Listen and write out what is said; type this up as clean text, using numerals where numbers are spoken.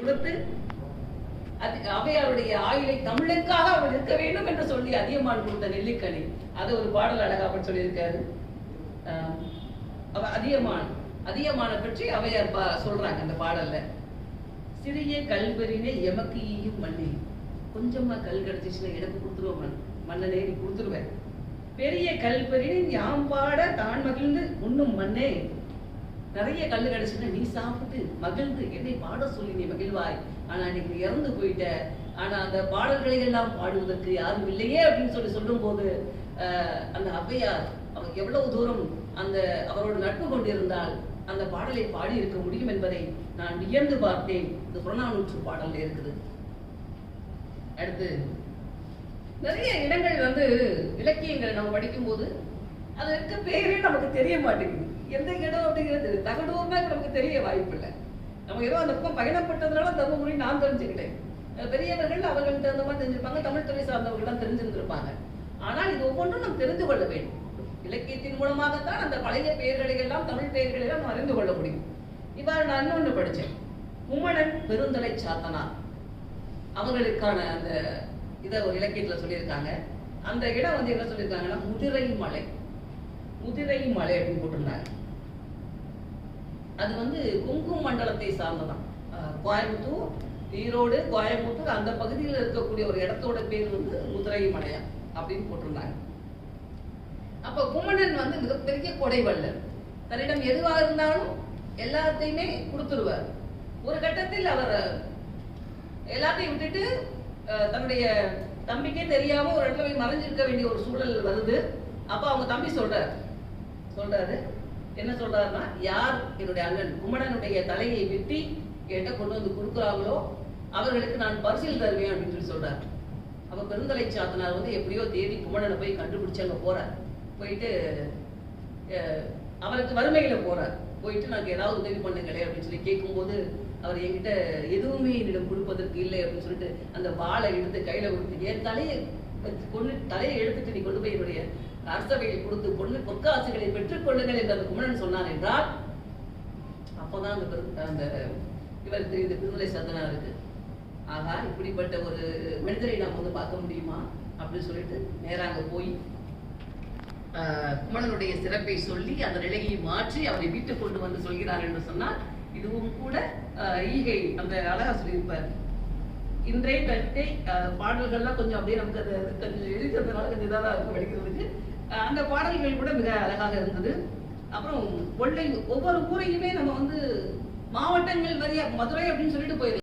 கொடுத்து அவையாருடைய ஆயுளை தமிழுக்காக அவள் இருக்க வேண்டும் என்று சொல்லி அதியமான் கொடுத்த நெல்லிக்கனி. அதை ஒரு பாடல் அழகாக சொல்லியிருக்காரு. அதியமான பற்றி அவையார் சொல்றாங்க அந்த பாடல்ல. சிறிய கல்வெறினை எமக்கு ஈயும் மண்ணே, கொஞ்சமா கல் கிடைச்சிச்சுன்னா எனக்கு கொடுத்துருவோம் மன்னனே, நீ கொடுத்துருவேன். பெரிய கல்வெறினை யாம்பாட தான் மகிழ்ந்து உண்ணும் மண்ணே, நிறைய கல் கிடைச்சுன்னா நீ சாப்பிட்டு மகிழ்ந்து என்னை பாட சொல்லி நீ மகிழ்வாய். ஆனா நீங்க இறந்து போயிட்ட, ஆனா அந்த பாடல்களை எல்லாம் பாடுவதற்கு யாரும் இல்லையே அப்படின்னு சொல்லும் போது அந்த ஔவையார் அவர் எவ்வளவு தூரம் அந்த அவரோட நட்பு கொண்டிருந்தால் அந்த பாடலை பாடி இருக்க முடியும் என்பதை நான் வியந்து பார்த்தேன். இந்த புறநானூற்று பாடல்ல இருக்குது. அடுத்து நிறைய இடங்கள் இலக்கியங்களை நம்ம படிக்கும் போது அது இருக்க பேரே நமக்கு தெரிய மாட்டேங்குது. எந்த இடம் அப்படிங்கிறது தகடூர்னா நமக்கு தெரிய வாய்ப்பு இல்லை. நம்ம ஏதோ அந்த பக்கம் பயணப்பட்டதுனால தர்மபுரி நான் தெரிஞ்சுக்கிட்டேன். பெரியவர்கள் அவர்களுக்கு தகுந்த மாதிரி தெரிஞ்சிருப்பாங்க, தமிழ் துறை சார்ந்தவர்கள் தெரிஞ்சிருந்திருப்பாங்க. ஆனால் இது ஒவ்வொன்றும் நாம் தெரிந்து கொள்ள வேண்டும். இலக்கியத்தின் மூலமாகத்தான் அந்த பழைய பெயர்களை எல்லாம் தமிழ் பெயர்களை எல்லாம் நாம் அறிந்து கொள்ள முடியும். இவ்வாறு நான் இன்னொன்று படித்தேன். குமணன் பெருந்தலை சாத்தனார் அவர்களுக்கான அந்த இதை ஒரு இலக்கியத்தில் சொல்லியிருக்காங்க. அந்த இடம் என்ன சொல்லியிருக்காங்கன்னா முதிரை மலை அப்படின்னு போட்டிருந்தாங்க. அது கொங்கு மண்டலத்தை சார்ந்ததான். கோயம்புத்தூர், ஈரோடு, கோயம்புத்தூர் அந்த பகுதியில் இருக்கக்கூடிய ஒரு இடத்தோட பேர் முதிரை மலையா அப்படின்னு போட்டிருந்தாங்க. அப்ப குமணன் மிகப்பெரிய கொடைவள்ளல். தன்னிடம் எதுவாக இருந்தாலும் எல்லாத்தையுமே கொடுத்துருவார். ஒரு கட்டத்தில் அவர் எல்லாத்தையும் விட்டுட்டு தன்னுடைய தம்பிக்கே தெரியாம ஒரு இடத்துல போய் மறைஞ்சிருக்க வேண்டிய ஒரு சூழல் வருது. அப்ப அவங்க தம்பி சொல்றாரு என்ன சொல்றாருன்னா, யார் என்னுடைய அண்ணன் குமணனுடைய தலையை வெட்டி என்கிட்ட கொண்டு வந்து கொடுக்குறாங்களோ அவர்களுக்கு நான் பரிசில் தருவேன் அப்படின்னு சொல்றாரு. அப்ப பெருந்தலை சாத்தனார் எப்படியோ தேடி குமணனை போய் கண்டுபிடிச்சு அங்க போறார். போயிட்டு அவருக்கு வறுமையில போறார். போயிட்டு நாங்கள் ஏதாவது உதவி பண்ணுங்களே அப்படின்னு சொல்லி கேட்கும்போது அவர் என்கிட்ட எதுவுமே என்னிடம் கொடுப்பதற்கு இல்லை அப்படின்னு சொல்லிட்டு அந்த வாளை எடுத்து கையில கொடுத்து என் தலையை எடுத்துட்டு நீ கொண்டு போய் என்னுடைய அரசவையில் கொடுத்து பொற்காசுகளை பெற்றுக் கொள்ளுங்கள் என்று அந்த குமணன் சொன்னார் என்றால் அப்போதான் அந்த இவர் தெரிந்த பெருந்தலை சாத்தனாருக்கு ஆகா இப்படிப்பட்ட ஒரு மனிதரை நாம் பார்க்க முடியுமா அப்படின்னு சொல்லிட்டு நேராக போய் குமணனுடைய சிறப்பை சொல்லி அந்த நிலையை மாற்றி அவரை வீட்டுக்கு கொண்டு வந்து சொல்கிறார் என்று சொன்னால் இதுவும் கூட ஈகை அந்த அழகா சொல்லியிருப்பார். இன்றைய தட்டை பாடல்கள்லாம் கொஞ்சம் அப்படியே நமக்கு அது கொஞ்சம் எழுதுறதுனால கொஞ்சம் இதாக இருக்கும் படிக்கிறதுக்கு. அந்த பாடல்கள் கூட மிக அழகாக இருந்தது. அப்புறம் ஒவ்வொரு ஊரையுமே நம்ம மாவட்டங்கள் வரியா மதுரை அப்படின்னு சொல்லிட்டு போயிருக்கு.